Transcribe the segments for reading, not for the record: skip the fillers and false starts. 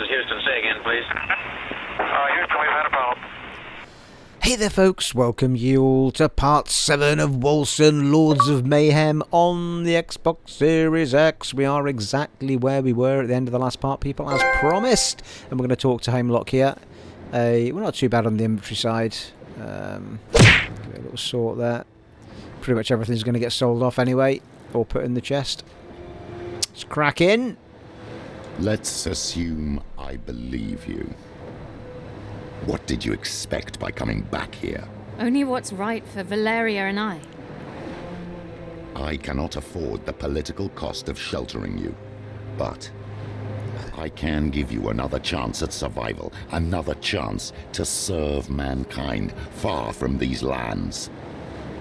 is Houston. Say again, please. Houston, we've had a problem. Hey there folks, welcome you all to part 7 of Wolcen, Lords of Mayhem on the Xbox Series X. We are exactly where we were at the end of the last part, people, as promised. And we're going to talk to Heimlock here. We're not too bad on the inventory side. Give it a little sort there. Pretty much everything's going to get sold off anyway, or put in the chest. Let's crack in. Let's assume I believe you. What did you expect by coming back here? Only what's right for Valeria and I. I cannot afford the political cost of sheltering you, but I can give you another chance at survival, another chance to serve mankind far from these lands.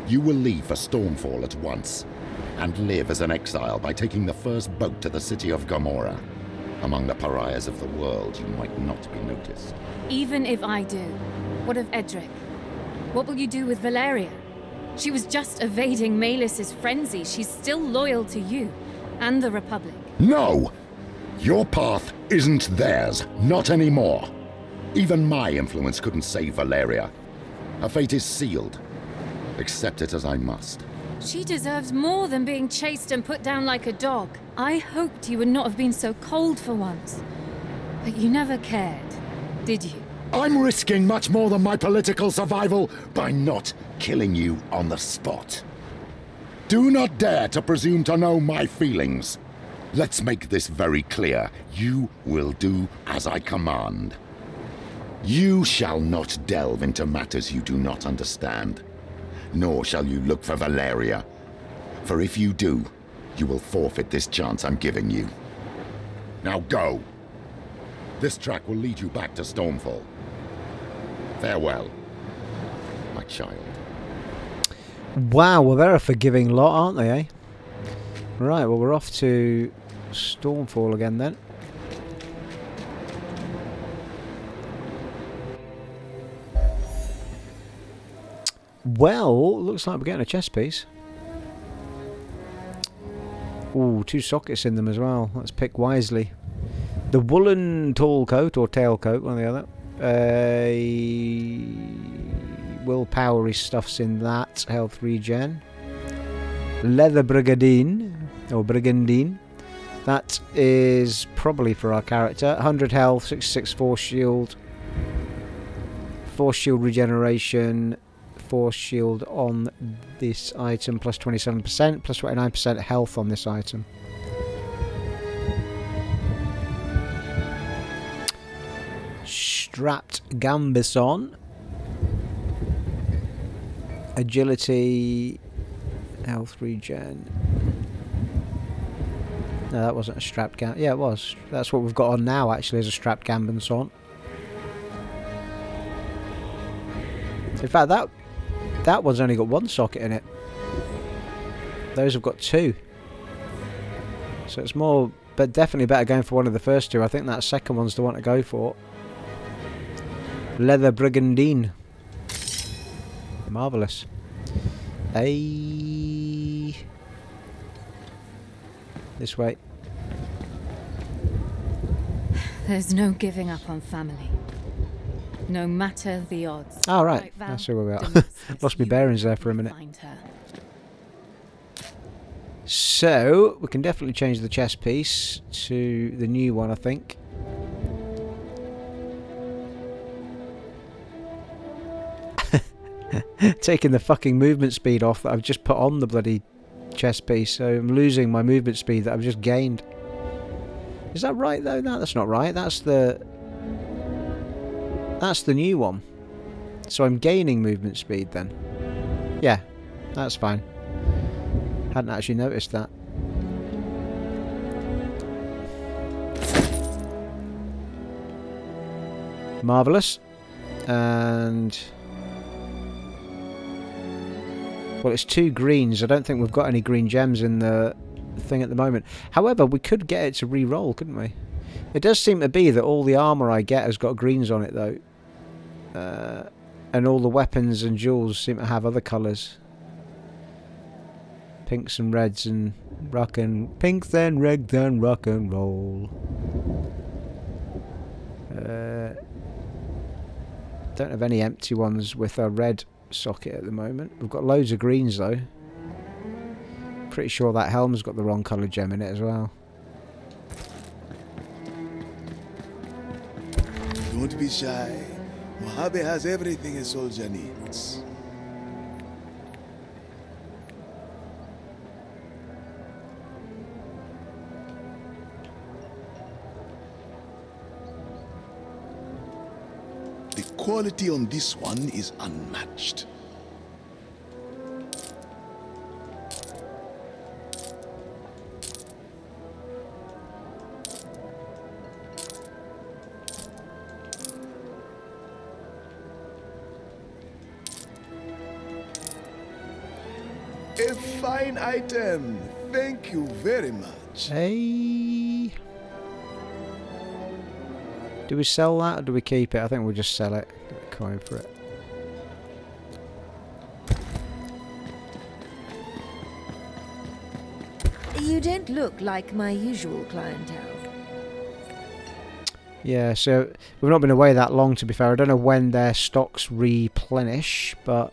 You will leave for Stormfall at once, and live as an exile by taking the first boat to the city of Gamora. Among the pariahs of the world, you might not be noticed. Even if I do, what of Edric? What will you do with Valeria? She was just evading Melis's frenzy. She's still loyal to you and the Republic. No! Your path isn't theirs, not anymore. Even my influence couldn't save Valeria. Her fate is sealed. Accept it as I must. She deserves more than being chased and put down like a dog. I hoped you would not have been so cold for once. But you never cared, did you? I'm risking much more than my political survival by not killing you on the spot. Do not dare to presume to know my feelings. Let's make this very clear. You will do as I command. You shall not delve into matters you do not understand. Nor shall you look for Valeria. For if you do, you will forfeit this chance I'm giving you. Now go. This track will lead you back to Stormfall. Farewell, my child. Wow, well they're a forgiving lot, aren't they, eh? Right, well we're off to Stormfall again then. Well, looks like we're getting a chest piece. Ooh, 2 sockets in them as well. Let's pick wisely. The woolen tall coat or tail coat, one or the other. Willpowery stuff's in that. Health regen. Leather brigandine or brigandine. That is probably for our character. 100 health, 66 force shield. Force shield regeneration. Force shield on this item plus 27%, plus 29% health on this item. Strapped Gambison. Agility. Health regen. No, that wasn't a strapped Gambison. Yeah, it was. That's what we've got on now, actually, as a strapped Gambison. In fact, that one's only got 1 socket in it. Those have got 2. So it's more, but definitely better going for one of the first 2. I think that second one's the one to go for. Leather brigandine. Marvellous. This way. There's no giving up on family. No matter the odds. Oh, right. That's where we are. Lost my bearings there for a minute. So, we can definitely change the chest piece to the new one, I think. Taking the fucking movement speed off that I've just put on the bloody chest piece, so I'm losing my movement speed that I've just gained. Is that right, though? No, that's not right. That's the new one. So I'm gaining movement speed then. Yeah, that's fine. Hadn't actually noticed that. Marvellous. And well, it's 2 greens. I don't think we've got any green gems in the thing at the moment. However, we could get it to re-roll, couldn't we? It does seem to be that all the armour I get has got greens on it, though. And all the weapons and jewels seem to have other colours. Pinks and reds and pinks and reds and rock and roll. Don't have any empty ones with a red socket at the moment. We've got loads of greens though. Pretty sure that helm's got the wrong colour gem in it as well. Don't be shy. Mojave has everything a soldier needs. The quality on this one is unmatched. A fine item. Thank you very much. Hey. Do we sell that or do we keep it? I think we'll just sell it. Get a coin for it. You don't look like my usual clientele. Yeah, so we've not been away that long, to be fair. I don't know when their stocks replenish, but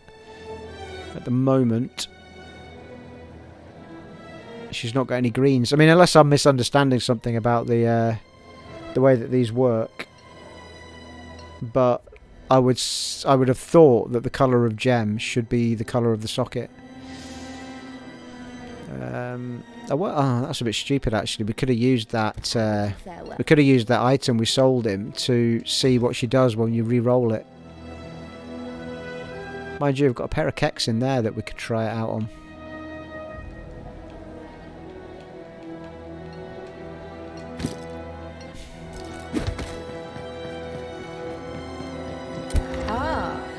at the moment she's not got any greens. I mean, unless I'm misunderstanding something about the way that these work. But I would have thought that the colour of gem should be the colour of the socket. That's a bit stupid actually. We could have used that. We could have used that item we sold him to see what she does when you re-roll it. Mind you, we've got a pair of keks in there that we could try it out on.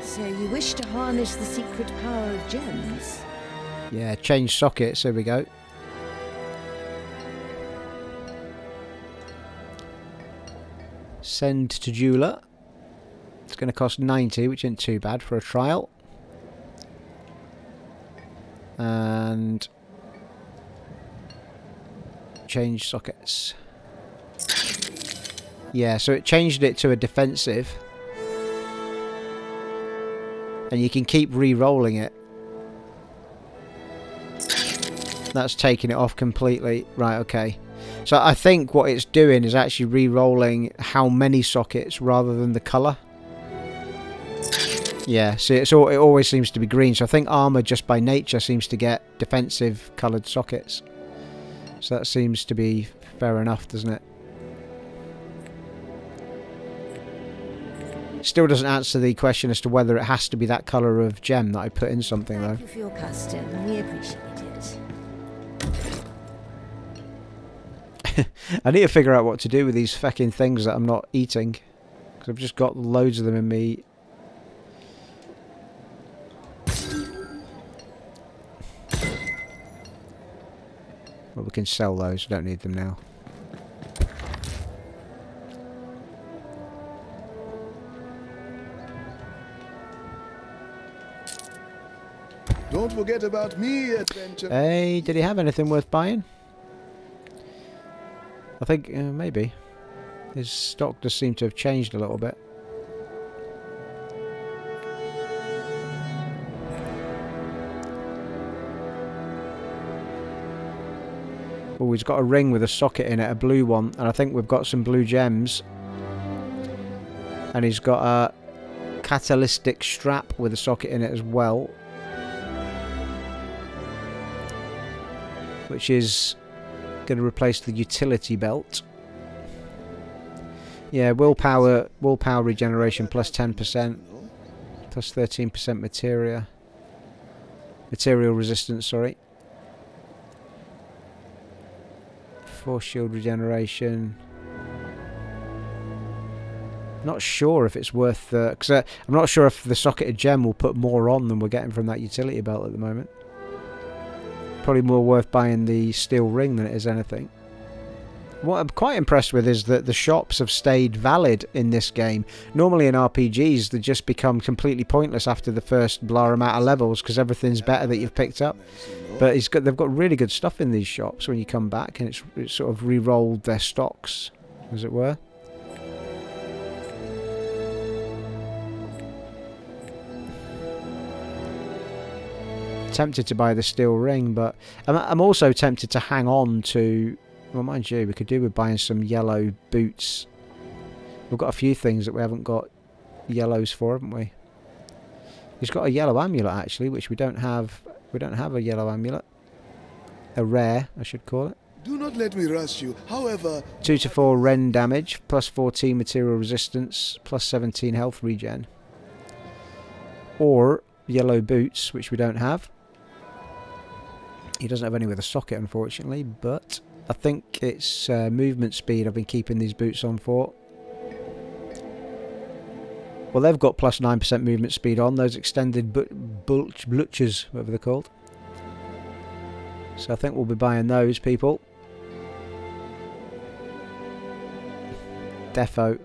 So you wish to harness the secret power of gems? Yeah, change sockets, there we go. Send to jeweler. It's going to cost 90, which isn't too bad for a trial. And change sockets. Yeah, so it changed it to a defensive. And you can keep re-rolling it. That's taking it off completely. Right, okay. So I think what it's doing is actually re-rolling how many sockets rather than the colour. Yeah, see, it always seems to be green. So I think armour just by nature seems to get defensive coloured sockets. So that seems to be fair enough, doesn't it? Still doesn't answer the question as to whether it has to be that colour of gem that I put in something, though. Thank you for your custom. We appreciate it. I need to figure out what to do with these fucking things that I'm not eating. Because I've just got loads of them in me. Well, we can sell those. We don't need them now. Don't forget about me, adventure. Hey, did he have anything worth buying? I think maybe. His stock does seem to have changed a little bit. Oh, he's got a ring with a socket in it, a blue one, and I think we've got some blue gems. And he's got a catalytic strap with a socket in it as well. Which is going to replace the utility belt. Yeah, willpower regeneration plus 10%, plus 13% material resistance. Sorry. Force shield regeneration. Not sure if it's worth because I'm not sure if the socketed gem will put more on than we're getting from that utility belt at the moment. Probably more worth buying the steel ring than it is anything. What I'm quite impressed with is that the shops have stayed valid in this game. Normally in RPGs they just become completely pointless after the first blur amount of levels because everything's better that you've picked up. But they've got really good stuff in these shops when you come back, and it's sort of re-rolled their stocks, as it were. tempted to buy the steel ring, but I'm also tempted to hang on to... Well, mind you, we could do with buying some yellow boots. We've got a few things that we haven't got yellows for, haven't we? He's got a yellow amulet, actually, which we don't have. We don't have a yellow amulet. A rare, I should call it. Do not let me rush you. However, 2 to 4 Ren damage, plus 14 material resistance, plus 17 health regen. Or yellow boots, which we don't have. He doesn't have any with a socket, unfortunately, but I think it's movement speed I've been keeping these boots on for. Well, they've got plus 9% movement speed on, those extended bluchers, whatever they're called. So I think we'll be buying those, people. Defo.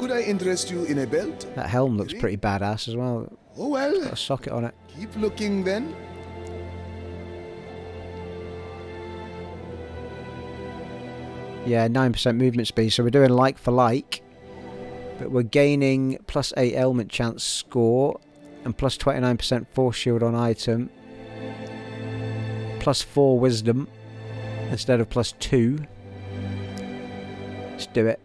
could I interest you in a belt? That helm looks pretty badass as well. Oh well. Got a socket on it. Keep looking then. Yeah, 9% movement speed, so we're doing like for like. But we're gaining plus 8 ailment chance score and plus 29% force shield on item. Plus 4 wisdom instead of plus 2. Let's do it.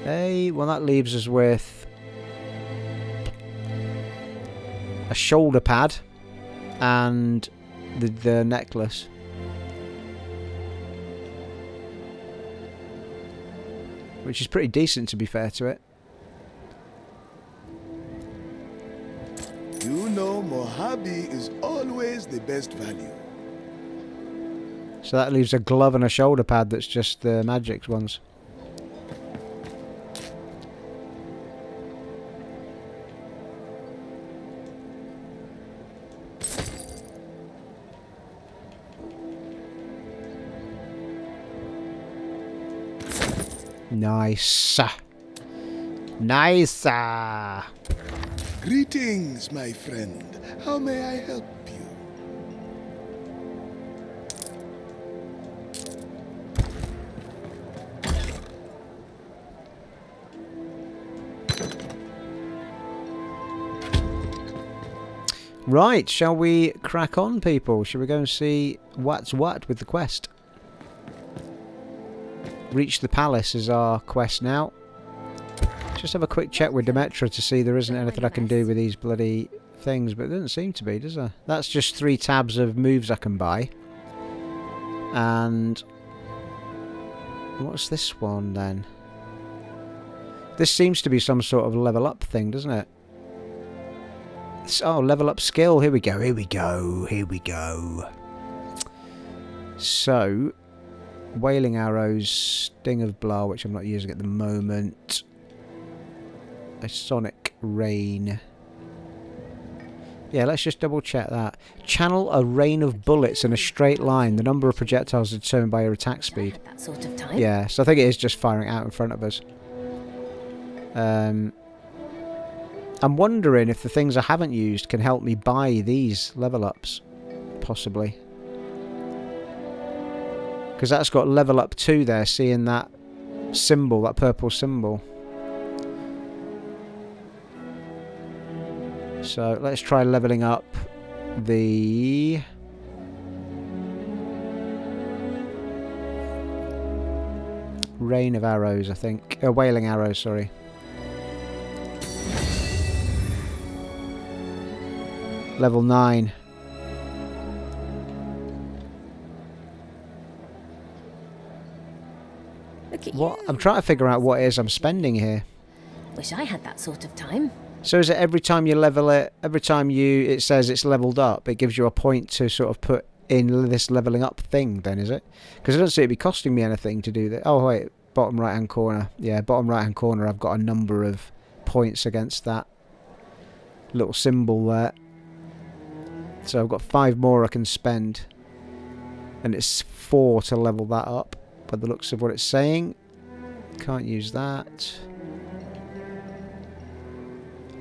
Hey, well that leaves us with a shoulder pad and the necklace. Which is pretty decent, to be fair to it. You know Mojave is always the best value. So that leaves a glove and a shoulder pad that's just the magic ones. Nice. Nice. Greetings, my friend. How may I help you? Right, shall we crack on, people? Shall we go and see what's what with the quest? Reach the palace is our quest now. Just have a quick check with Demetra to see there isn't anything I can do with these bloody things, but there doesn't seem to be, does there? That's just 3 tabs of moves I can buy. And what's this one then? This seems to be some sort of level up thing, doesn't it? Oh, level up skill. Here we go, here we go, here we go. So, Wailing Arrows, Sting of Blah, which I'm not using at the moment. A Sonic Rain. Yeah, let's just double check that. Channel a rain of bullets in a straight line. The number of projectiles is determined by your attack speed. That sort of time. Yeah, so I think it is just firing out in front of us. I'm wondering if the things I haven't used can help me buy these level ups. Possibly. Because that's got level up 2 there, seeing that symbol, that purple symbol. So let's try leveling up the Rain of Arrows, I think. Wailing Arrows, sorry. Level 9. Look at What? you. I'm trying to figure out what it is I'm spending here. Wish I had that sort of time. So is it every time you level it, every time it says it's leveled up, it gives you a point to sort of put in this leveling up thing then, is it? Because I don't see it be costing me anything to do that. Oh wait, bottom right hand corner. Yeah, bottom right hand corner I've got a number of points against that little symbol there. So I've got 5 more I can spend. And it's 4 to level that up, by the looks of what it's saying. Can't use that.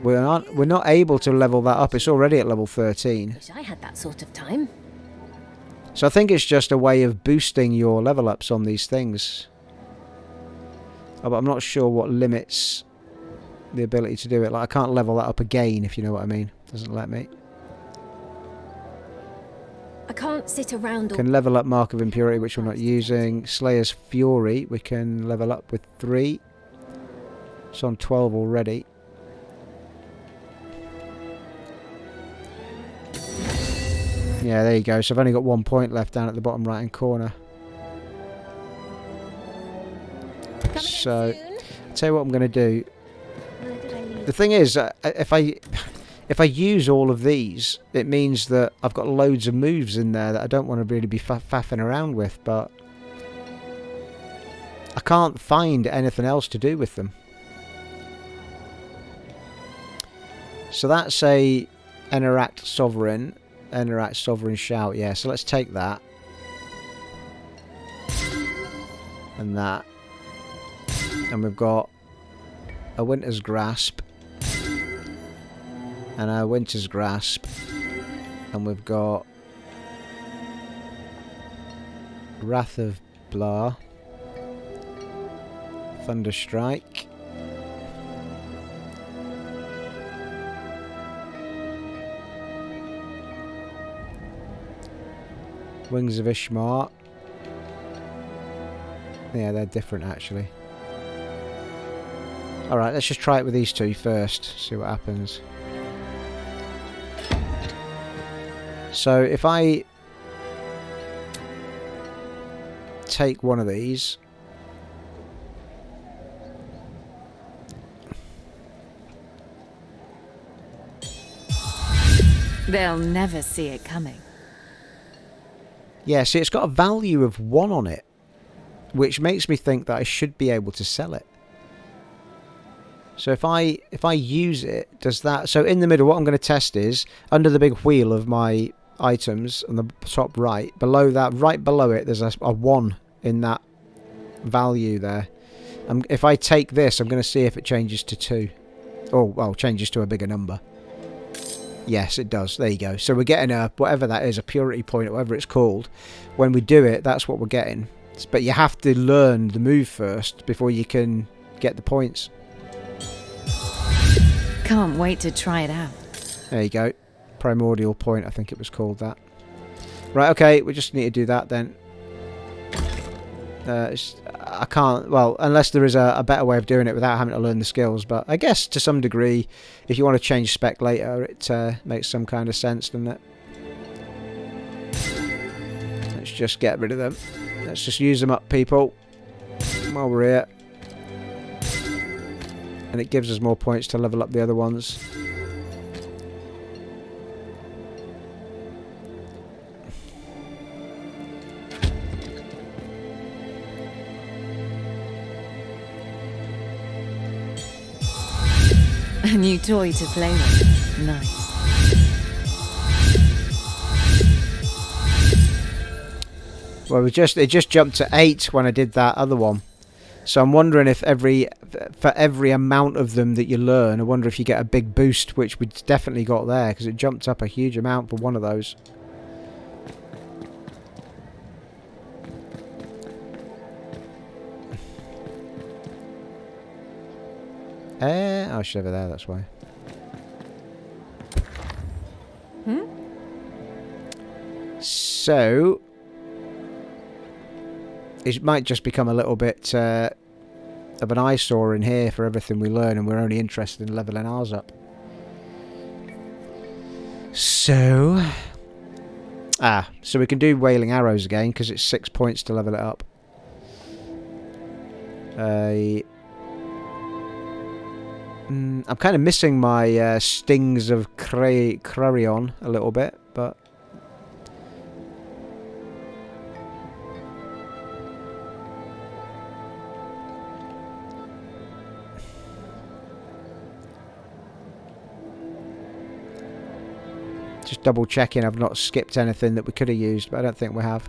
We're not able to level that up. It's already at level 13. Wish I had that sort of time. So I think it's just a way of boosting your level ups on these things. Oh, but I'm not sure what limits the ability to do it. Like, I can't level that up again, if you know what I mean. Doesn't let me. I can't sit around all... Can level up Mark of Impurity, which we're not using. Slayer's Fury, we can level up with 3. It's on 12 already. Yeah, there you go. So I've only got 1 point left down at the bottom right hand corner. So, I'll tell you what I'm going to do. The thing is, if I use all of these, it means that I've got loads of moves in there that I don't want to really be faffing around with, but I can't find anything else to do with them. So that's a Eneract Sovereign Shout, yeah, so let's take that. And that. And we've got a Winter's Grasp. And a Winter's Grasp. And we've got Wrath of Blah. Thunderstrike. Wings of Ishmar. Yeah, they're different actually. Alright, let's just try it with these two first. See what happens. So if I take one of these. They'll never see it coming. Yeah, see, it's got a value of 1 on it, which makes me think that I should be able to sell it. So if I use it, does that... So in the middle, what I'm going to test is, under the big wheel of my items on the top right, below that, right below it, there's a 1 in that value there. If I take this, I'm going to see if it changes to 2. Oh, well, changes to a bigger number. Yes, it does. There you go. So we're getting a, whatever that is, a purity point, or whatever it's called. When we do it, that's what we're getting. But you have to learn the move first before you can get the points. Can't wait to try it out. There you go. Primordial point, I think it was called that. Right, okay, we just need to do that then. I can't, well, unless there is a better way of doing it without having to learn the skills, but I guess to some degree, if you want to change spec later, it makes some kind of sense, doesn't it? Let's just get rid of them. Let's just use them up, people, while we're here. And it gives us more points to level up the other ones. A new toy to play with. Nice. Well, it just jumped to 8 when I did that other one. So I'm wondering if for every amount of them that you learn, I wonder if you get a big boost, which we definitely got there, because it jumped up a huge amount for one of those. Oh, I should have it there, that's why. So, it might just become a little bit of an eyesore in here for everything we learn, and we're only interested in leveling ours up. So, so we can do Wailing Arrows again, because it's 6 points to level it up. I'm kind of missing my Stings of Crarion a little bit, but... Just double checking I've not skipped anything that we could have used, but I don't think we have.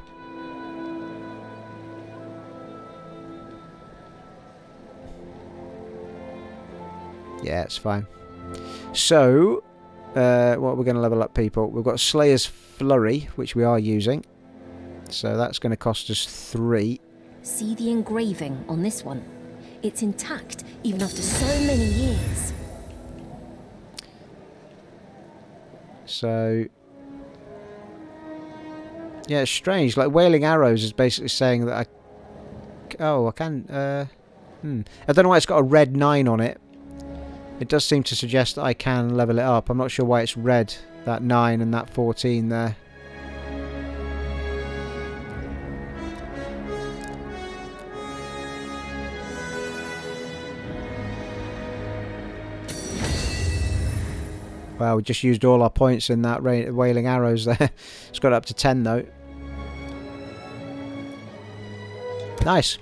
Yeah, it's fine. So, what we're going to level up, people? We've got Slayer's Flurry, which we are using. So that's going to cost us 3. See the engraving on this one? It's intact even after so many years. So yeah, it's strange. Like Wailing Arrows is basically saying that I can. I don't know why it's got a red 9 on it. It does seem to suggest that I can level it up. I'm not sure why it's red, that 9 and that 14 there. Wow, we just used all our points in that Wailing Arrows there. It's got up to 10 though. Nice.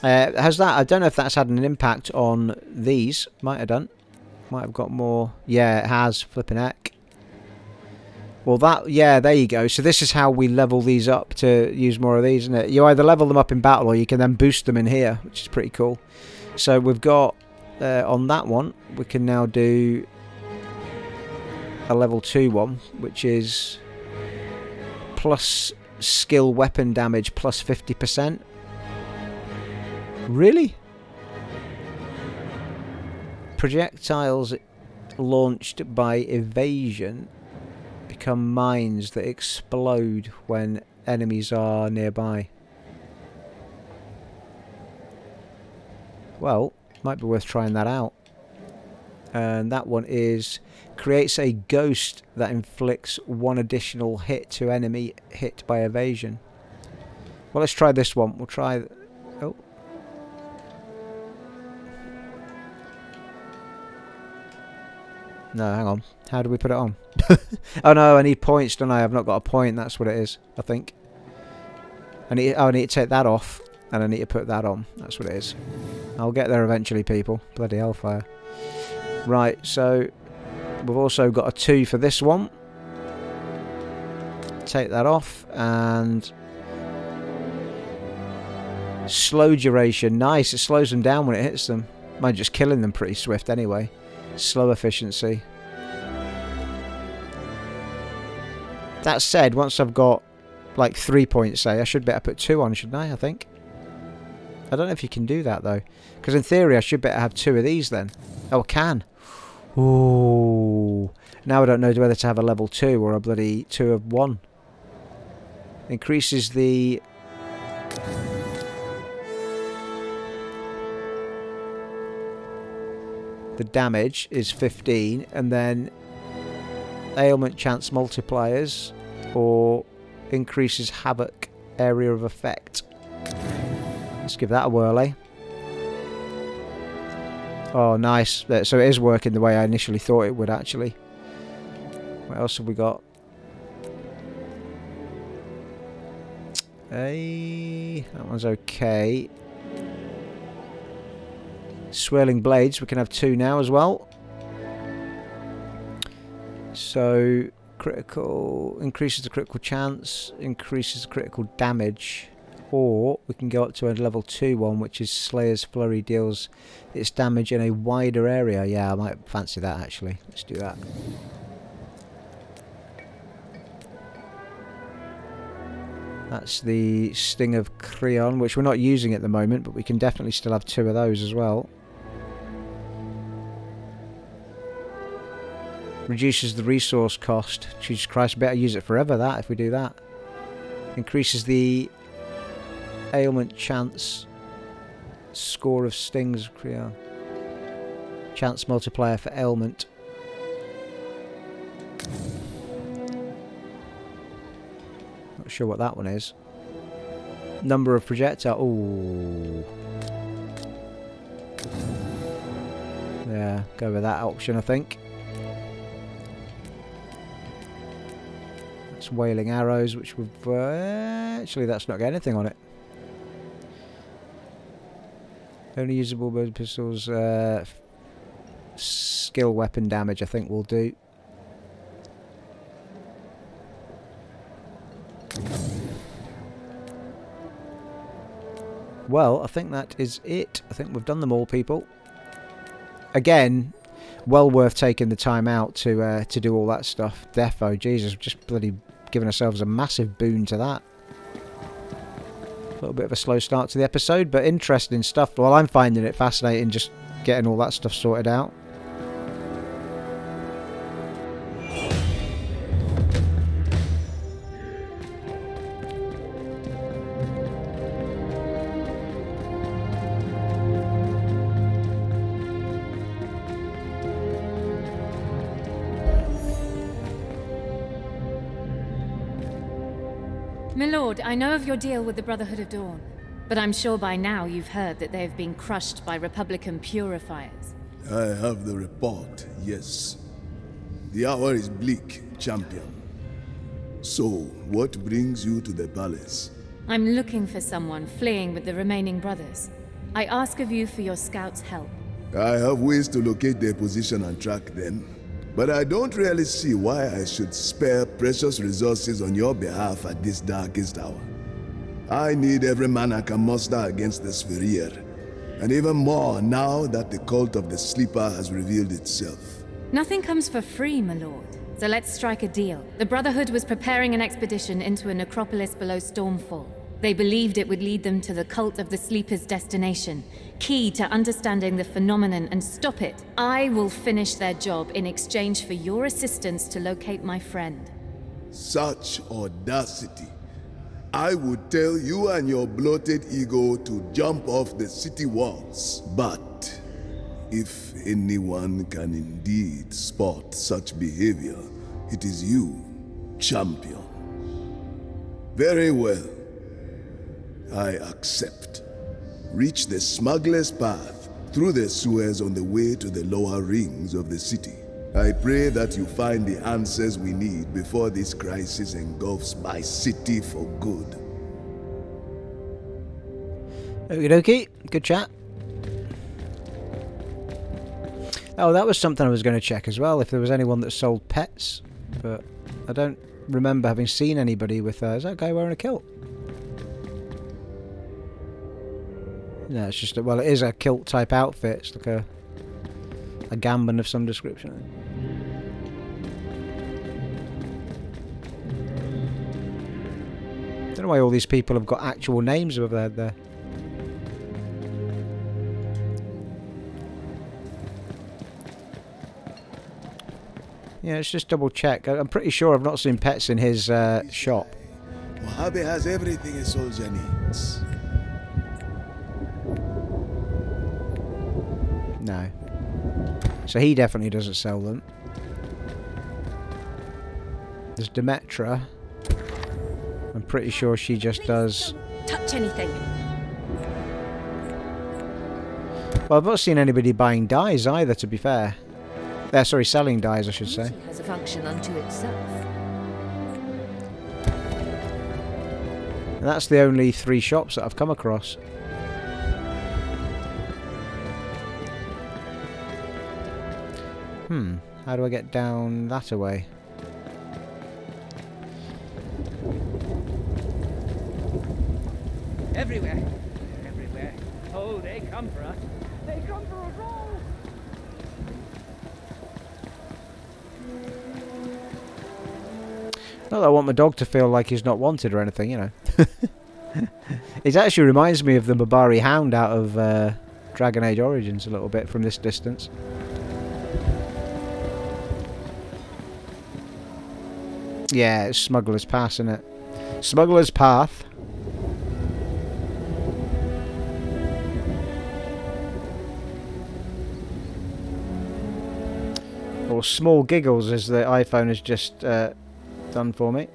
Has that? I don't know if that's had an impact on these. Might have done. Might have got more. Yeah, it has. Flipping heck. Well, that. Yeah, there you go. So this is how we level these up to use more of these, isn't it? You either level them up in battle or you can then boost them in here, which is pretty cool. So we've got on that one, we can now do a level 2 one, which is plus skill weapon damage plus 50%. Really? Projectiles launched by evasion become mines that explode when enemies are nearby. Well, might be worth trying that out. And that one is creates a ghost that inflicts 1 additional hit to enemy hit by evasion. Well, let's try this one. We'll try. Oh. No, hang on. How do we put it on? Oh no, I need points, don't I? I've not got a point. That's what it is, I think. I need to take that off, and I need to put that on. That's what it is. I'll get there eventually, people. Bloody hellfire. Right, so we've also got a 2 for this one. Take that off, and slow duration. Nice, it slows them down when it hits them. Mind just killing them pretty swift anyway. Slow efficiency. That said, once I've got like 3 points, say, I should better put 2 on, shouldn't I think? I don't know if you can do that though, because in theory I should better have 2 of these then. Oh, I can. Ooh. Now I don't know whether to have a level 2 or a bloody 2 of 1. Increases the damage is 15, and then ailment chance multipliers or increases havoc area of effect. Let's give that a whirl, eh? Oh, nice. So it is working the way I initially thought it would, actually. What else have we got? That one's okay. Swirling Blades, we can have 2 now as well. So, critical, increases the critical chance, increases the critical damage. Or we can go up to a level 2 one, which is Slayer's Flurry, deals its damage in a wider area. Yeah, I might fancy that actually. Let's do that. That's the Sting of Creon, which we're not using at the moment, but we can definitely still have 2 of those as well. Reduces the resource cost. Jesus Christ, better use it forever, that, if we do that. Increases the ailment chance score of stings of Creon. Chance multiplier for ailment. Not sure what that one is. Number of projectile. Ooh. Yeah, go with that option, I think. That's Wailing Arrows, which we've actually, that's not got anything on it. Only usable bird pistols. Skill weapon damage, I think, will do. Well, I think that is it. I think we've done them all, people. Again, well worth taking the time out to do all that stuff. Defo, Jesus, just bloody given ourselves a massive boon to that. A little bit of a slow start to the episode, but interesting stuff. Well, I'm finding it fascinating just getting all that stuff sorted out. My lord, I know of your deal with the Brotherhood of Dawn, but I'm sure by now you've heard that they have been crushed by Republican Purifiers. I have the report, yes. The hour is bleak, champion. So, what brings you to the palace? I'm looking for someone fleeing with the remaining brothers. I ask of you for your scouts' help. I have ways to locate their position and track them. But I don't really see why I should spare precious resources on your behalf at this darkest hour. I need every man I can muster against the Sphere, and even more now that the cult of the Sleeper has revealed itself. Nothing comes for free, my lord. So let's strike a deal. The Brotherhood was preparing an expedition into a necropolis below Stormfall. They believed it would lead them to the cult of the Sleeper's destination, key to understanding the phenomenon and stop it. I will finish their job in exchange for your assistance to locate my friend. Such audacity. I would tell you and your bloated ego to jump off the city walls. But if anyone can indeed spot such behavior, it is you, champion. Very well. I accept. Reach the Smugglers Path through the sewers on the way to the lower rings of the city. I pray that you find the answers we need before this crisis engulfs my city for good. Okie dokie, good chat. Oh, that was something I was going to check as well, if there was anyone that sold pets. But I don't remember having seen anybody with... is that guy wearing a kilt? No, it's just... well, it is a kilt-type outfit. It's like a gamban of some description. Don't know why all these people have got actual names above their head there. Yeah, let's just double check. I'm pretty sure I've not seen pets in his shop. Mojave has everything a soldier needs. No. So he definitely doesn't sell them. There's Demetra. I'm pretty sure she just does... Touch anything. Well, I've not seen anybody buying dyes either, to be fair. Sorry, selling dyes, I should say. Beauty has a function unto itself. And that's the only 3 shops that I've come across. How do I get down that away? Everywhere. Everywhere. Oh, they come for us. They come for us all. Not that I want my dog to feel like he's not wanted or anything, you know. It actually reminds me of the Mabari Hound out of Dragon Age Origins a little bit from this distance. Yeah, it's Smugglers Pass, isn't it? Smugglers Path. Or Small Giggles, as the iPhone has just done for me.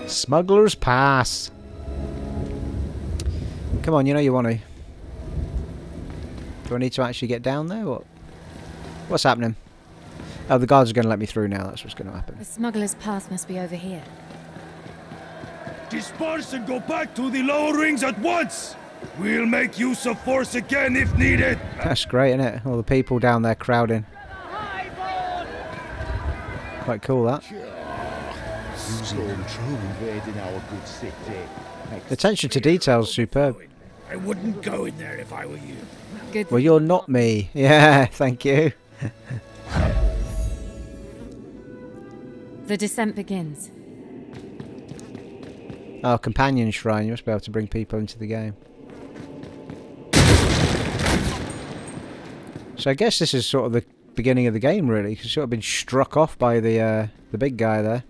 Smugglers Pass. Come on, you know you want to. Do I need to actually get down there? What's happening? Oh, the guards are going to let me through now. That's what's going to happen. The Smuggler's Path must be over here. Disperse and go back to the lower rings at once! We'll make use of force again if needed! That's great, isn't it? All the people down there crowding. Quite cool, that. Storm true invading our good city. The attention to detail is superb. I wouldn't go in there if I were you. Good. Well, you're not me. Yeah, thank you. The descent begins. Oh, companion shrine. You must be able to bring people into the game. So I guess this is sort of the beginning of the game, really, because sort of been struck off by the big guy there.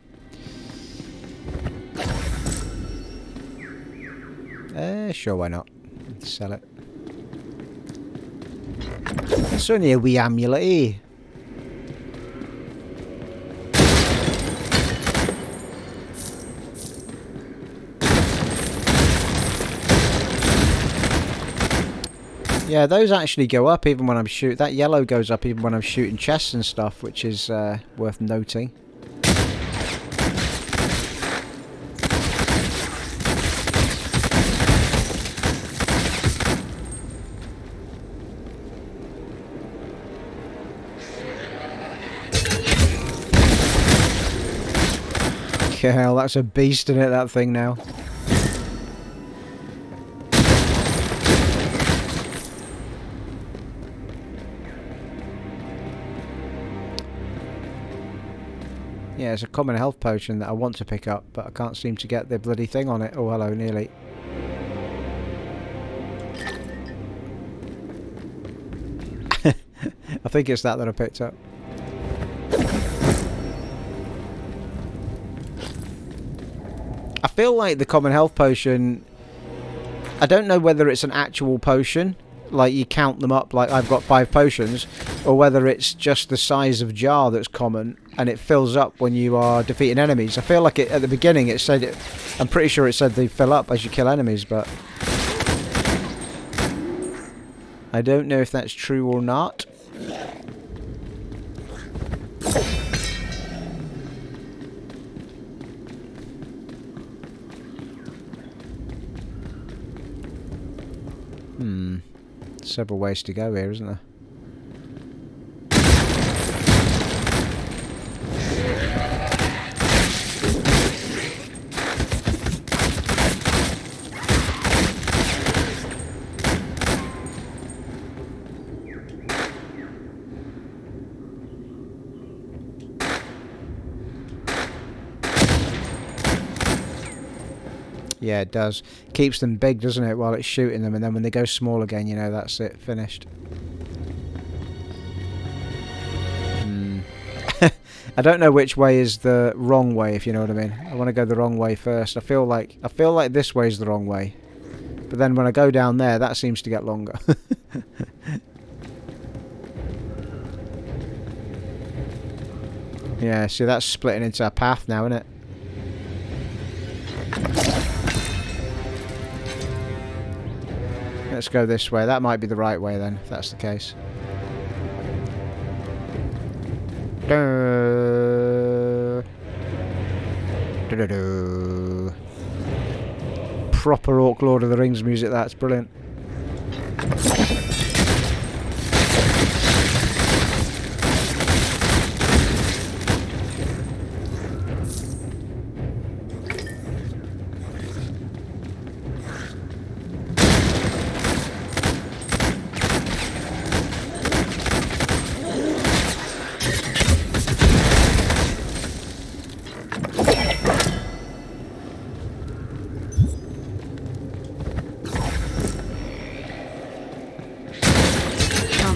Sure, why not? Let's sell it. It's only a wee amulet, eh? Yeah, those actually go up even when I'm shooting. That yellow goes up even when I'm shooting chests and stuff, which is worth noting. Hell, that's a beast in it, that thing now. Yeah, it's a common health potion that I want to pick up, but I can't seem to get the bloody thing on it. Oh, hello, nearly. I think it's that I picked up. I feel like the common health potion, I don't know whether it's an actual potion, like you count them up like I've got 5 potions, or whether it's just the size of jar that's common and it fills up when you are defeating enemies. I feel like at the beginning it said it, I'm pretty sure it said they fill up as you kill enemies, but I don't know if that's true or not. Several ways to go here, isn't there? Yeah, it does. Keeps them big, doesn't it, while it's shooting them, and then when they go small again, you know, that's it, finished. I don't know which way is the wrong way, if you know what I mean. I want to go the wrong way first. I feel like this way is the wrong way. But then when I go down there, that seems to get longer. Yeah, see, that's splitting into a path now, isn't it? Let's go this way. That might be the right way then, if that's the case. Proper Orc Lord of the Rings music, that's brilliant.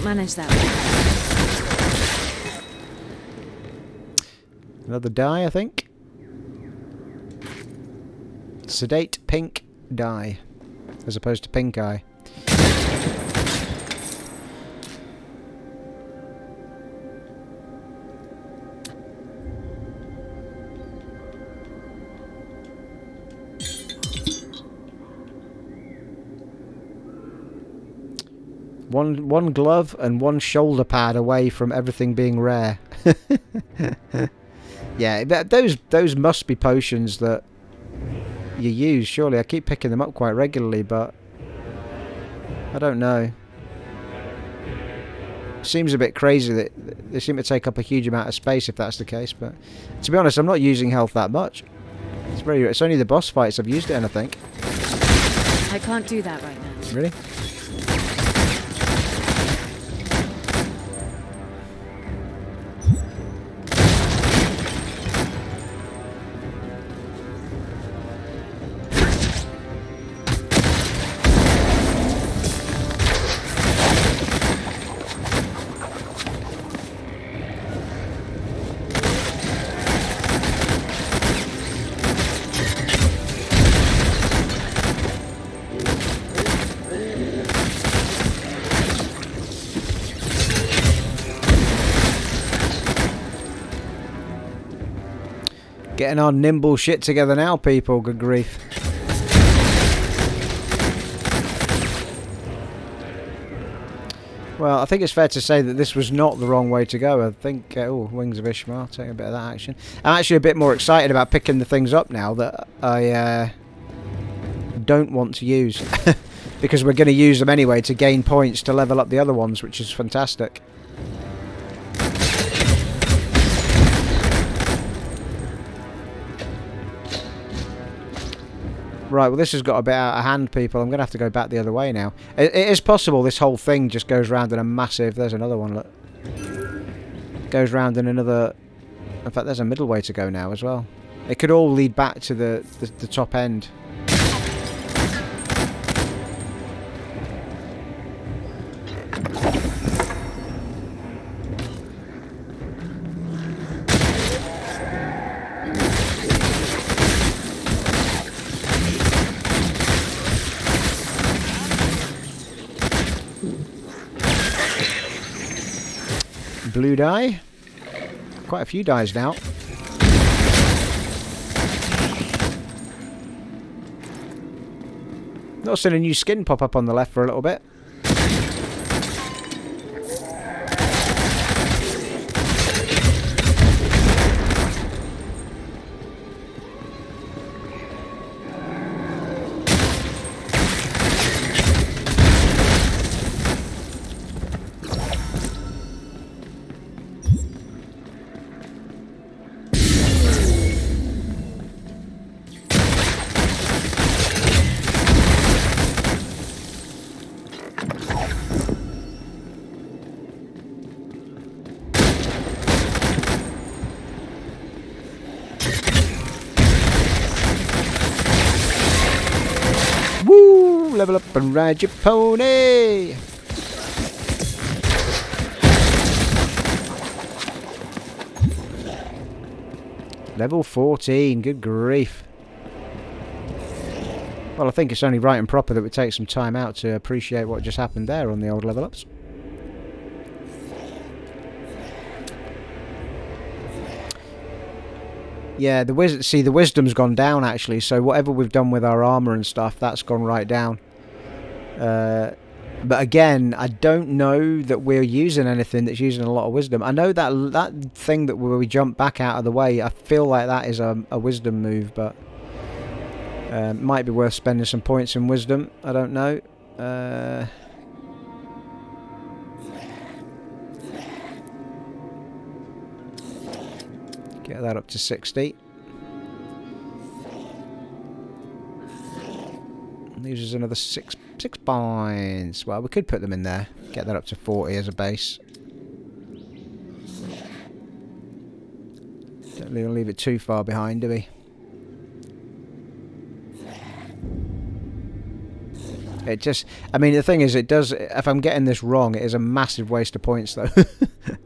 Manage that. Another dye, I think. Sedate pink dye, as opposed to pink eye. One glove and one shoulder pad away from everything being rare. Yeah, those must be potions that you use, surely. I keep picking them up quite regularly, but I don't know. Seems a bit crazy that they seem to take up a huge amount of space if that's the case, but to be honest, I'm not using health that much. It's only the boss fights I've used it in, I think. I I can't do that right now. Really? Getting our nimble shit together now, people. Good grief. Well, I think it's fair to say that this was not the wrong way to go. I think... oh, Wings of Ishmael. Taking a bit of that action. I'm actually a bit more excited about picking the things up now that I don't want to use. Because we're going to use them anyway to gain points to level up the other ones, which is fantastic. Right, well this has got a bit out of hand, people. I'm going to have to go back the other way now. It is possible this whole thing just goes round in a massive... There's another one, look. Goes round in another... In fact, there's a middle way to go now as well. It could all lead back to the top end. Blue die. Quite a few dies now. Not seen a new skin pop up on the left for a little bit. Level up and ride your pony! Level 14, good grief. Well, I think it's only right and proper that we take some time out to appreciate what just happened there on the old level ups. Yeah, the wisdom's gone down actually, so whatever we've done with our armour and stuff, that's gone right down. But again, I don't know that we're using anything that's using a lot of wisdom. I know that thing that where we jump back out of the way, I feel like that is a wisdom move, but might be worth spending some points in wisdom. I don't know. Get that up to 60. Leaves us another six points. Well, we could put them in there. Get that up to 40 as a base. Don't leave it too far behind, do we? It just... I mean, the thing is, it does... If I'm getting this wrong, it is a massive waste of points, though. Do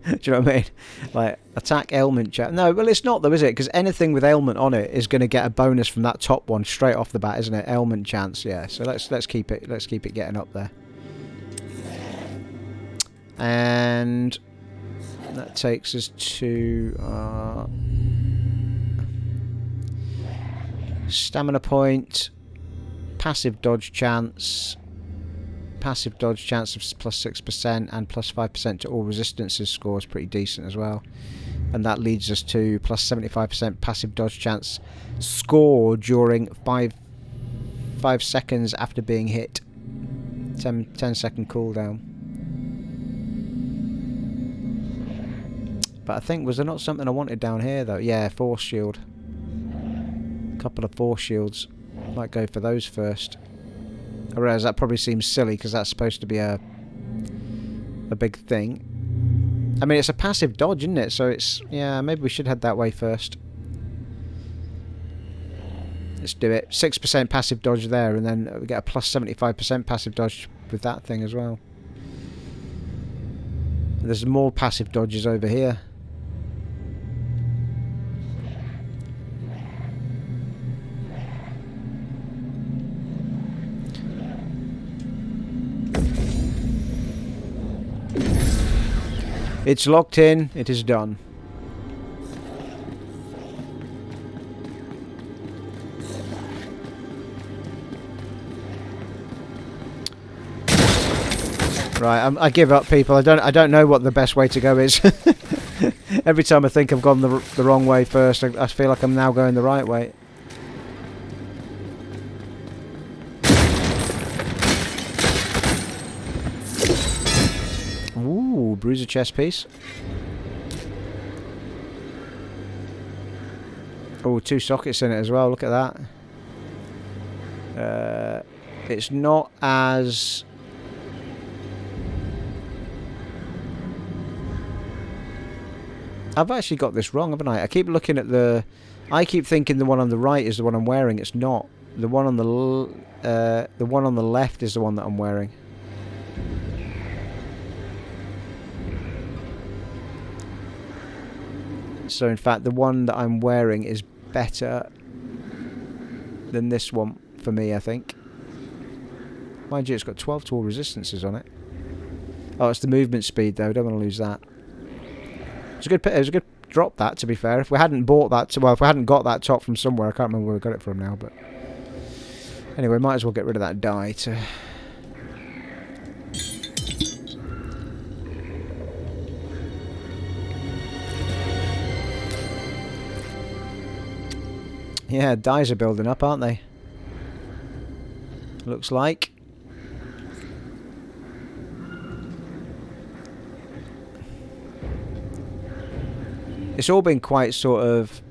you know what I mean? Like, attack ailment chat. No, well, it's not, though, is it? Because anything with ailment on it is going to get a bonus from that top one straight off the bat, isn't it? Ailment chance, yeah. So let's keep it. Let's keep it getting up there. And that takes us to stamina point. Passive dodge chance of plus 6% and plus 5% to all resistances score is pretty decent as well. And that leads us to plus 75% passive dodge chance score during 5 seconds after being hit. 10 second cooldown. But I think, was there not something I wanted down here though? Yeah, force shield. A couple of force shields. Might go for those first. I realise that probably seems silly because that's supposed to be a big thing. I mean, it's a passive dodge, isn't it? So it's... yeah, maybe we should head that way first. Let's do it. 6% passive dodge there, and then we get a plus 75% passive dodge with that thing as well. There's more passive dodges over here. It's locked in. It is done. Right, I give up, people. I don't know what the best way to go is. Every time I think I've gone the wrong way first, I feel like I'm now going the right way. Ooh, bruiser chest piece. Oh, 2 sockets in it as well. Look at that. It's not as... I've actually got this wrong, haven't I? I keep looking at the... I keep thinking the one on the right is the one I'm wearing. It's not. The one on the left is the one that I'm wearing. So in fact, the one that I'm wearing is better than this one for me, I think. Mind you, it's got 12 to all resistances on it. Oh, it's the movement speed though. Don't want to lose that. It was a good drop, that, to be fair. If we hadn't bought that, well, if we hadn't got that top from somewhere, I can't remember where we got it from now, but anyway, might as well get rid of that die to... Yeah, dies are building up, aren't they? Looks like. It's all been quite sort of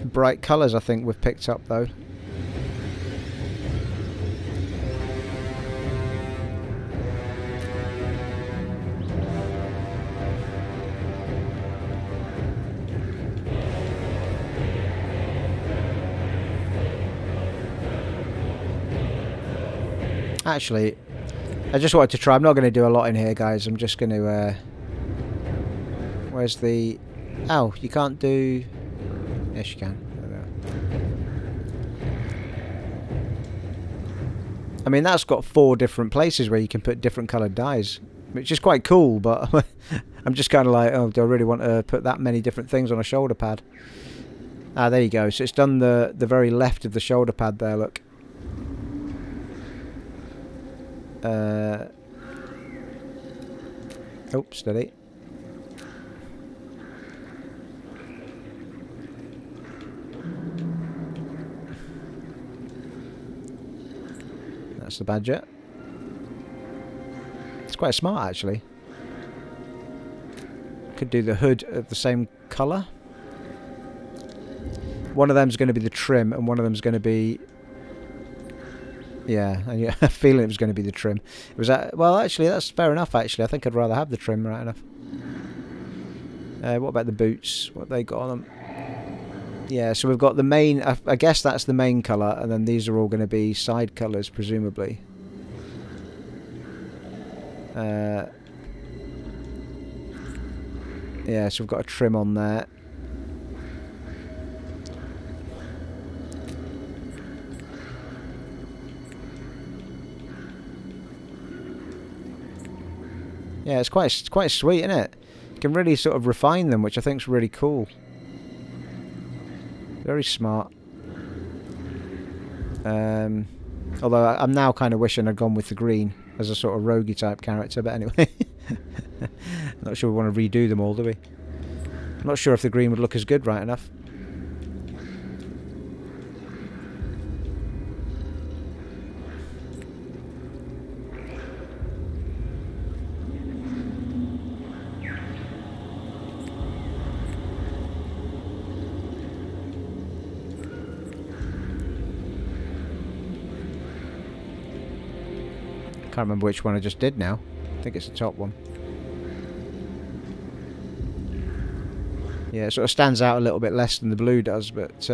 bright colours, I think, we've picked up, though. Actually, I just wanted to try. I'm not going to do a lot in here, guys. I'm just going to... where's the... Oh, you can't do... Yes, you can. I mean, that's got 4 different places where you can put different coloured dyes, which is quite cool, but I'm just kind of like, oh, do I really want to put that many different things on a shoulder pad? Ah, there you go. So it's done the very left of the shoulder pad there, look. Oh, steady. That's the badger. It's quite smart, actually. Could do the hood of the same colour. One of them's going to be the trim, and one of them's going to be... Yeah, I have a feeling it was going to be the trim. It was well, actually, that's fair enough, actually. I think I'd rather have the trim, right enough. What about the boots? What have they got on them? Yeah, so we've got the main... I guess that's the main colour, and then these are all going to be side colours, presumably. Yeah, so we've got a trim on there. Yeah, it's quite sweet, isn't it? You can really sort of refine them, which I think is really cool. Very smart. Although I'm now kind of wishing I'd gone with the green as a sort of roguey type character, but anyway. Not sure we want to redo them all, do we? I'm not sure if the green would look as good right enough. Can't remember which one I just did now. I think it's the top one. Yeah, it sort of stands out a little bit less than the blue does, but...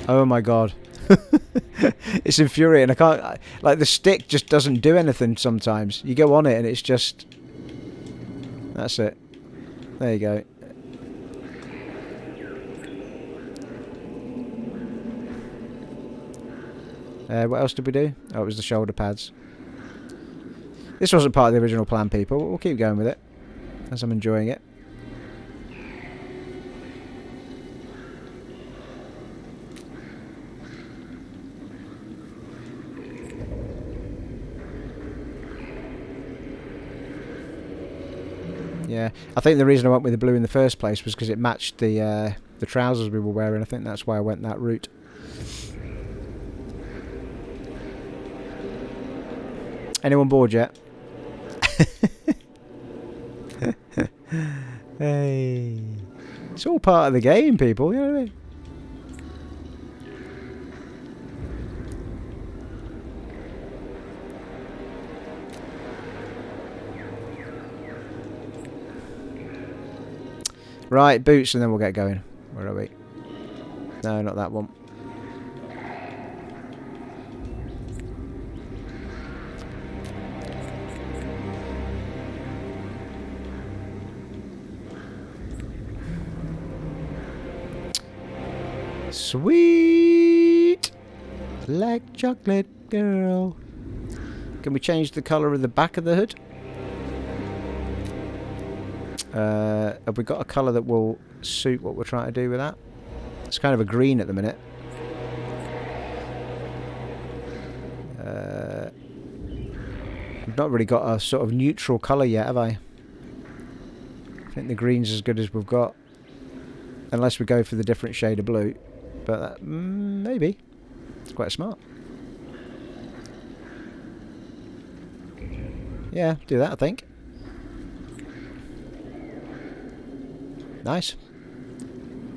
Oh my god. It's infuriating. I can't... Like, the stick just doesn't do anything sometimes. You go on it and it's just... That's it. There you go. What else did we do? Oh, it was the shoulder pads. This wasn't part of the original plan, people. We'll keep going with it, as I'm enjoying it. Yeah, I think the reason I went with the blue in the first place was because it matched the trousers we were wearing. I think that's why I went that route. Anyone bored yet? Hey, it's all part of the game, people. You know what I mean? Right, boots, and then we'll get going. Where are we? No, not that one. Sweet! Like chocolate girl. Can we change the colour of the back of the hood? Have we got a colour that will suit what we're trying to do with that? It's kind of a green at the minute. I've not really got a sort of neutral colour yet, have I? I think the green's as good as we've got. Unless we go for the different shade of blue. But maybe. It's quite smart. Yeah, do that, I think. Nice.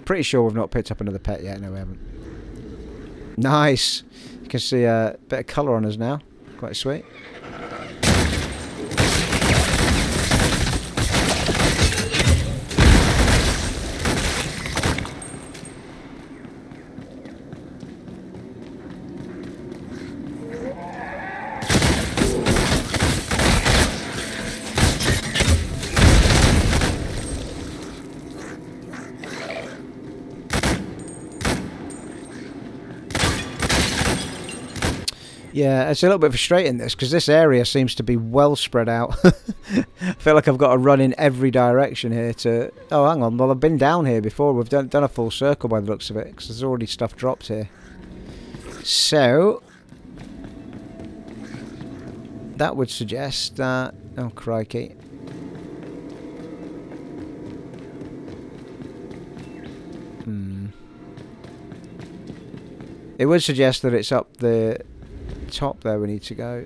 Pretty sure we've not picked up another pet yet. No, we haven't. Nice. You can see a bit of colour on us now. Quite sweet. Yeah, it's a little bit frustrating this, because this area seems to be well spread out. I feel like I've got to run in every direction here to... Oh, hang on. Well, I've been down here before. We've done a full circle by the looks of it, because there's already stuff dropped here. So... that would suggest that... Oh, crikey. It would suggest that it's up the... top there we need to go.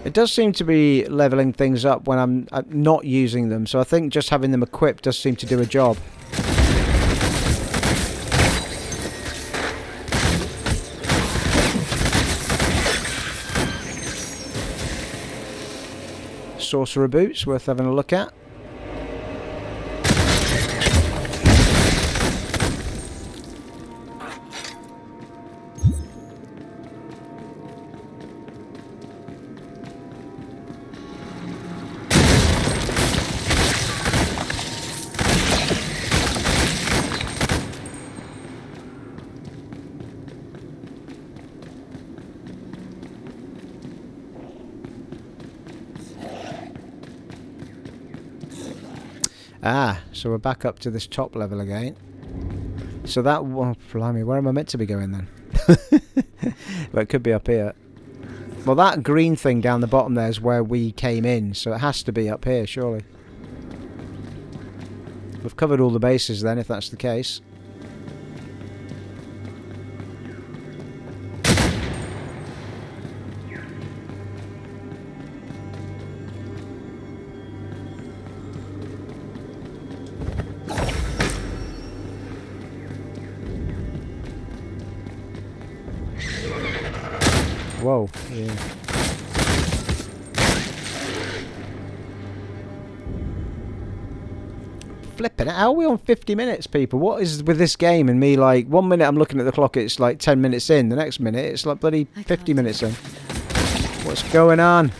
It does seem to be leveling things up when I'm not using them, so I think just having them equipped does seem to do a job. Sorcerer boots, worth having a look at. Ah, so we're back up to this top level again. So that... Well, blimey, where am I meant to be going then? Well, it could be up here. Well, that green thing down the bottom there is where we came in, so it has to be up here, surely. We've covered all the bases then, if that's the case. Whoa, yeah. Flipping it. How are we on 50 minutes, people? What is with this game and me, like, 1 minute I'm looking at the clock, it's like 10 minutes in. The next minute, it's like bloody 50 minutes in. What's going on?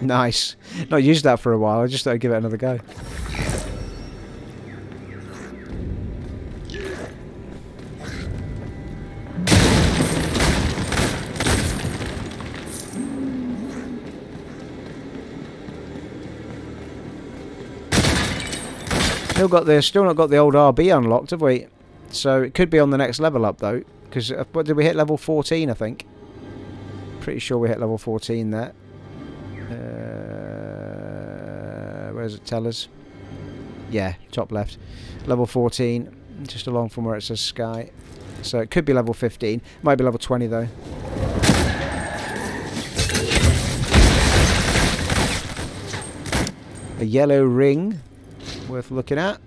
Nice. Not used that for a while. I just thought I'd give it another go. Still not got the old RB unlocked, have we? So it could be on the next level up though. Because what did we hit? Level 14, I think. Pretty sure we hit level 14 there. Where does it tell us? Yeah, top left. Level 14, just along from where it says Sky. So it could be level 15. Might be level 20 though. A yellow ring, worth looking at.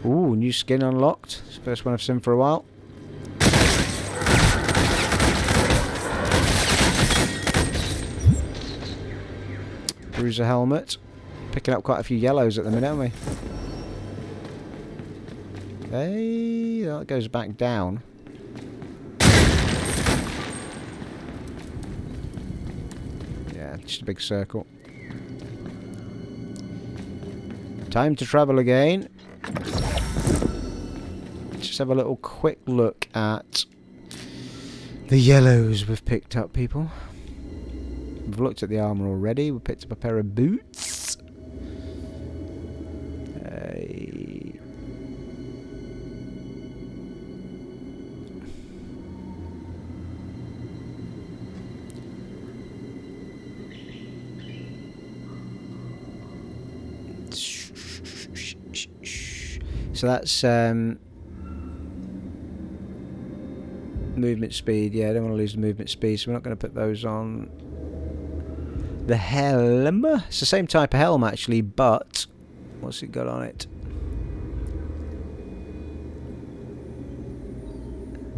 Ooh, new skin unlocked. It's the first one I've seen for a while. Bruiser helmet. Picking up quite a few yellows at the minute, aren't we? Hey, that goes back down. Yeah, just a big circle. Time to travel again. Just have a little quick look at the yellows we've picked up, people. We've looked at the armour already. We picked up a pair of boots. So that's movement speed. Yeah, I don't want to lose the movement speed, so we're not going to put those on. The helm. It's the same type of helm actually, but what's it got on it?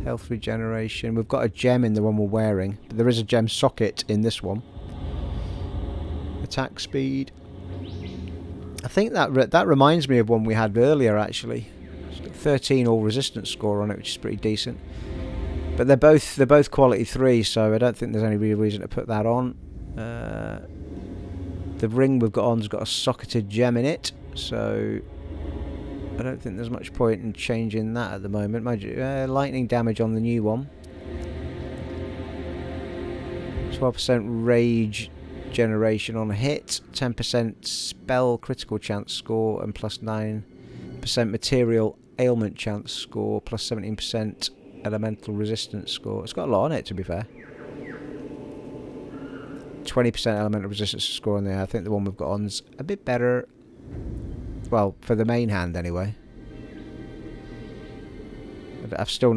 Health regeneration. We've got a gem in the one we're wearing, but there is a gem socket in this one. Attack speed. I think that reminds me of one we had earlier actually. It's got 13 all resistance score on it, which is pretty decent. But they're both quality 3, so I don't think there's any real reason to put that on. The ring we've got on's got a socketed gem in it, so I don't think there's much point in changing that at the moment. Lightning damage on the new one. 12% rage generation on a hit, 10% spell critical chance score, and plus 9% material ailment chance score, plus 17% elemental resistance score. It's got a lot on it, to be fair. 20% elemental resistance score on there. I think the one we've got on's a bit better. Well, for the main hand anyway. I've still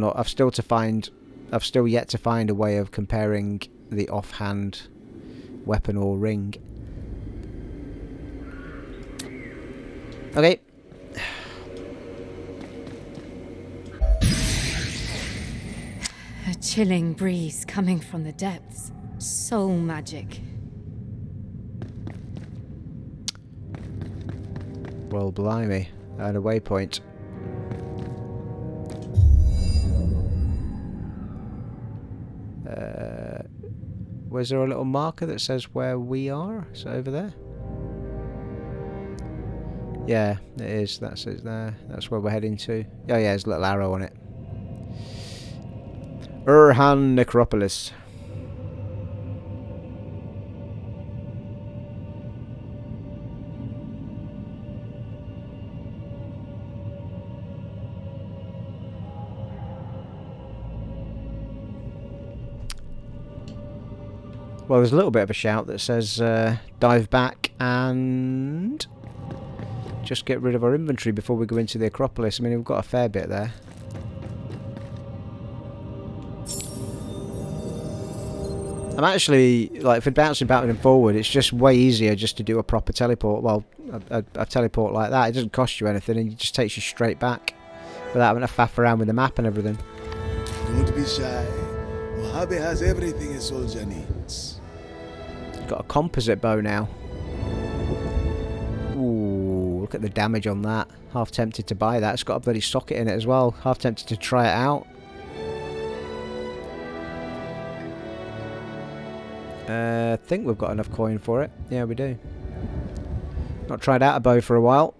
yet to find a way of comparing the offhand weapon or ring. Okay. A chilling breeze coming from the depths. Soul magic. Well, blimey. And a waypoint. Was there a little marker that says where we are? Is it over there? Yeah, it is. That's it there. That's where we're heading to. Oh yeah, there's a little arrow on it. Urhan Necropolis. Well, there's a little bit of a shout that says dive back and just get rid of our inventory before we go into the Acropolis. I mean, we've got a fair bit there. I'm actually, like, for bouncing backward and forward, it's just way easier just to do a proper teleport. Well, a teleport like that. It doesn't cost you anything and it just takes you straight back without having to faff around with the map and everything. Don't be shy. Mojave has everything a soldier needs. Got a composite bow now. Ooh, look at the damage on that. Half tempted to buy that. It's got a bloody socket in it as well. Half tempted to try it out. I think we've got enough coin for it. Yeah, we do. Not tried out a bow for a while.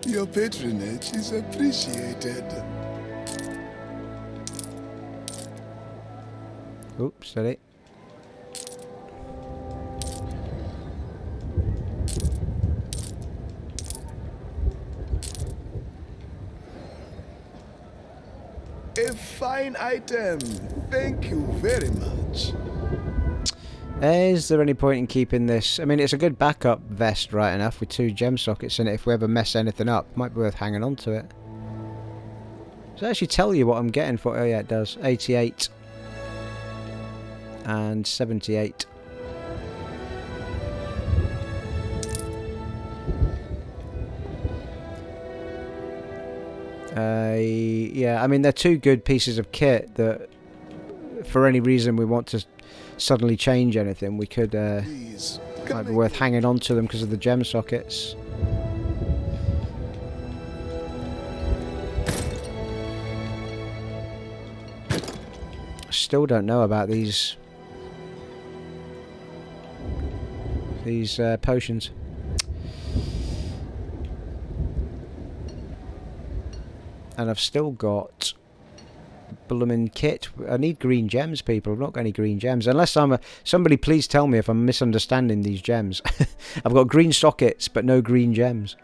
Your patronage is appreciated. Oops, steady. A fine item. Thank you very much. Is there any point in keeping this? I mean, it's a good backup vest, right enough, with 2 gem sockets in it. If we ever mess anything up, might be worth hanging on to it. Does it actually tell you what I'm getting for? Oh yeah, it does. 88 and 78. Yeah, I mean, they're 2 good pieces of kit that, for any reason we want to suddenly change anything, we could, might be worth hanging on to them because of the gem sockets. Still don't know about these potions. And I've still got blooming kit. I need green gems, people. I've not got any green gems. Unless somebody please tell me if I'm misunderstanding these gems. I've got green sockets, but no green gems.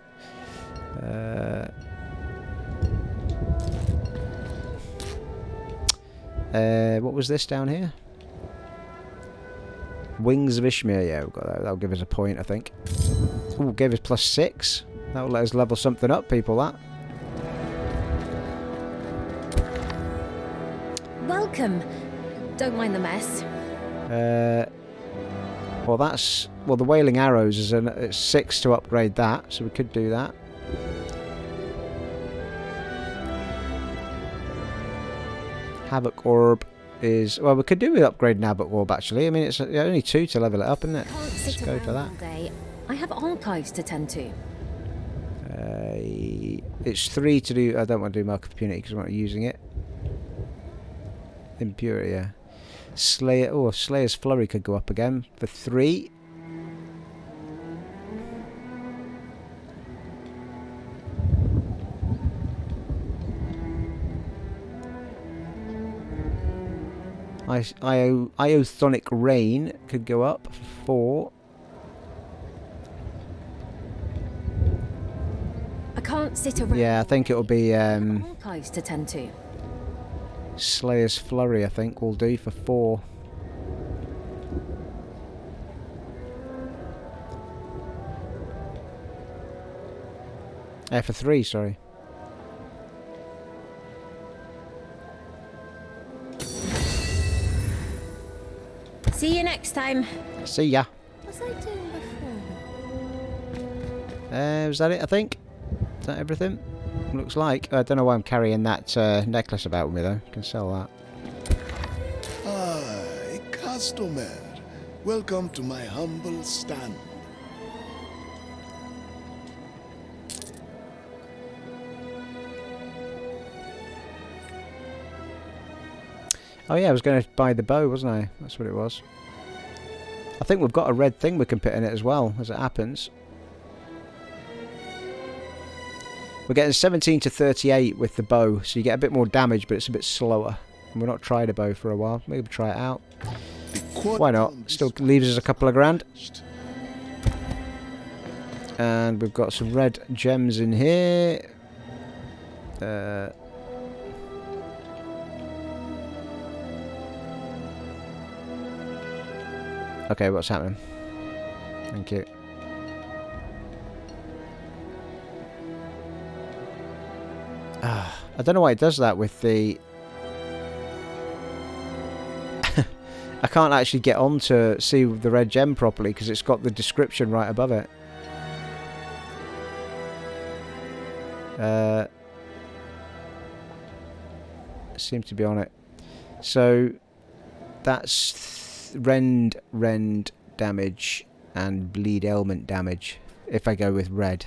What was this down here? Wings of Ishmir. Yeah, we've got that. That'll give us a point, I think. Ooh, gave us +6. That'll let us level something up, people, that. Welcome. Don't mind the mess. Well, that's... Well, the Wailing Arrows is it's 6 to upgrade that, so we could do that. Havoc Orb is... Well, we could do with upgrading Havoc Orb, actually. I mean, it's only 2 to level it up, isn't it? Let's go for that. All day. I have archives to tend to. It's 3 to do... I don't want to do Mark of Impunity because I'm not using it. Impurity, yeah. Slayer... Oh, Slayer's Flurry could go up again for 3. Iothonic Rain could go up for 4. I can't sit around. Yeah, I think it'll be archives to tend to. Slayer's Flurry, I think, will do for 4. For 3, sorry. See you next time. See ya. What was I doing before? Was that it, I think? Is that everything? Looks like. I don't know why I'm carrying that necklace about with me though. Can sell that. Ah, a customer. Welcome to my humble stand. Oh yeah, I was going to buy the bow, wasn't I? That's what it was. I think we've got a red thing we can put in it as well, as it happens. We're getting 17 to 38 with the bow, so you get a bit more damage, but it's a bit slower. And we've not tried a bow for a while. Maybe try it out. Why not? Still leaves us a couple of grand. And we've got some red gems in here. Okay, what's happening? Thank you. I don't know why it does that with the... I can't actually get on to see the red gem properly because it's got the description right above it. Seems to be on it. So that's rend damage and bleed ailment damage if I go with red.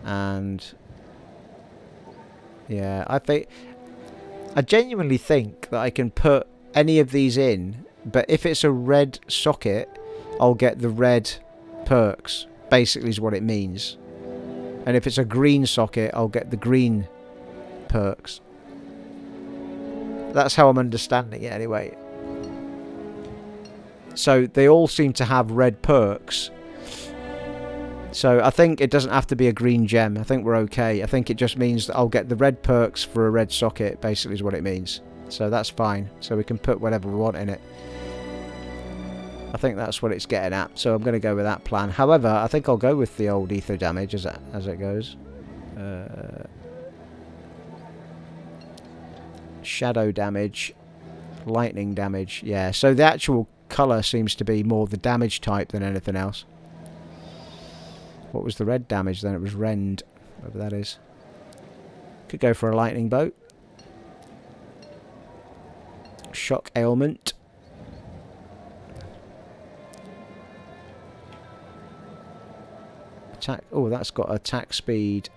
And yeah, I genuinely think that I can put any of these in, but if it's a red socket, I'll get the red perks, basically is what it means. And if it's a green socket, I'll get the green perks. That's how I'm understanding it anyway. So they all seem to have red perks. So I think it doesn't have to be a green gem. I think we're okay. I think it just means that I'll get the red perks for a red socket, basically is what it means. So that's fine. So we can put whatever we want in it. I think that's what it's getting at. So I'm going to go with that plan. However, I think I'll go with the old ether damage as it goes. Shadow damage. Lightning damage. Yeah, so the actual colour seems to be more the damage type than anything else. What was the red damage then? It was rend, whatever that is. Could go for a lightning bolt. Shock ailment. Attack. Oh, that's got attack speed.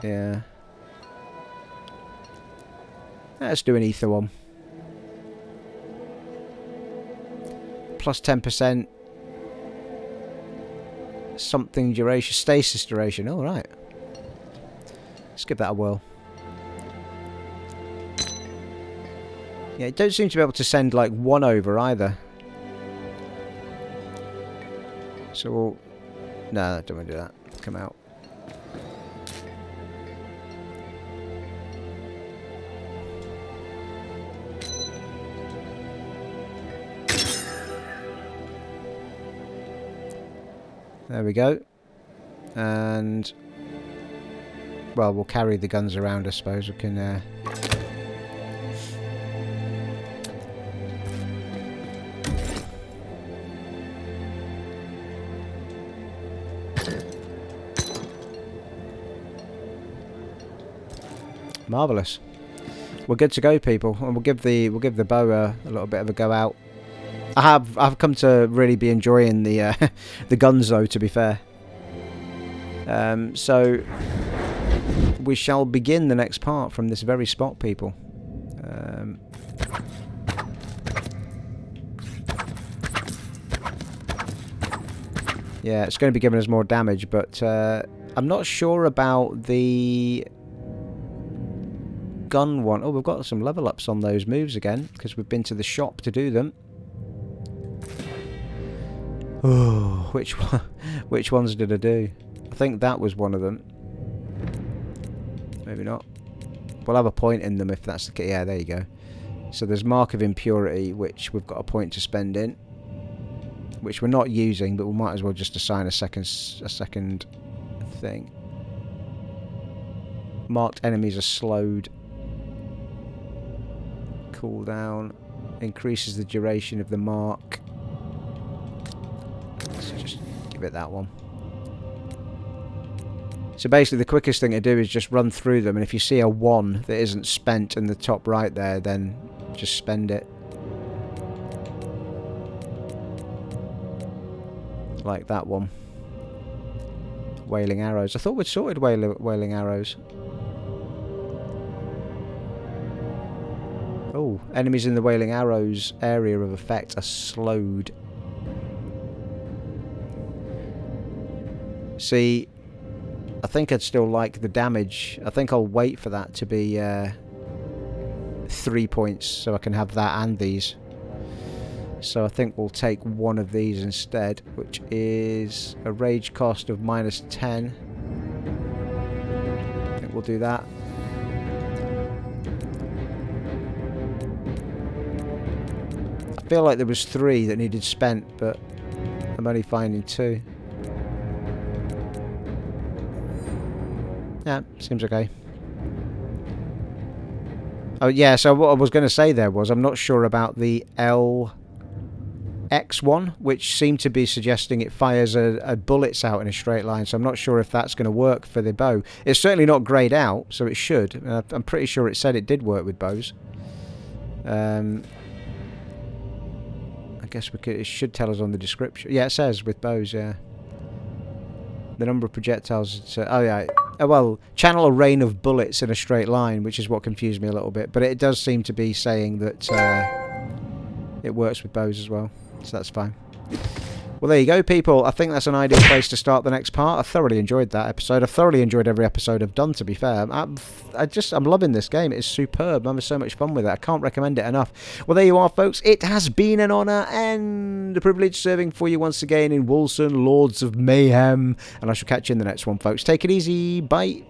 Yeah. Let's do an ether one. Plus 10%. Something duration, stasis duration. All right. Let's give that a whirl. Yeah, it don't seem to be able to send like one over either. So we'll... No, don't want to do that. Come out. There we go. And... well, we'll carry the guns around, I suppose. We can... Marvellous. We're good to go, people, and we'll give the bow a little bit of a go out. I've come to really be enjoying the the guns though, to be fair. So we shall begin the next part from this very spot, people. Yeah, it's going to be giving us more damage, but I'm not sure about the gun one. Oh, we've got some level ups on those moves again because we've been to the shop to do them. Oh, which ones did I do? I think that was one of them. Maybe not. We'll have a point in them if that's the case. Yeah, there you go. So there's Mark of Impurity, which we've got a point to spend in, which we're not using, but we might as well just assign a second thing. Marked enemies are slowed. Cooldown increases the duration of the mark. Let's just give it that one. So basically the quickest thing to do is just run through them, and if you see a 1 that isn't spent in the top right there, then just spend it. Like that one. Wailing arrows. I thought we'd sorted wailing arrows. Oh, enemies in the wailing arrows area of effect are slowed. See, I think I'd still like the damage. I think I'll wait for that to be 3 points so I can have that and these. So I think we'll take one of these instead, which is a rage cost of -10. I think we'll do that. I feel like there was 3 that needed spent, but I'm only finding 2. Yeah, seems okay. Oh yeah, so what I was going to say there was I'm not sure about the LX one, which seemed to be suggesting it fires a bullets out in a straight line, so I'm not sure if that's going to work for the bow. It's certainly not greyed out, so it should. I'm pretty sure it said it did work with bows. I guess it should tell us on the description. Yeah, it says with bows, yeah. The number of projectiles... oh, yeah. Oh, well, channel a rain of bullets in a straight line, which is what confused me a little bit. But it does seem to be saying that it works with bows as well. So that's fine. Well, there you go, people. I think that's an ideal place to start the next part. I thoroughly enjoyed that episode. I've thoroughly enjoyed every episode I've done, to be fair. I'm loving this game. It's superb. I'm having so much fun with it. I can't recommend it enough. Well, there you are, folks. It has been an honour and a privilege serving for you once again in Wolcen, Lords of Mayhem. And I shall catch you in the next one, folks. Take it easy. Bye.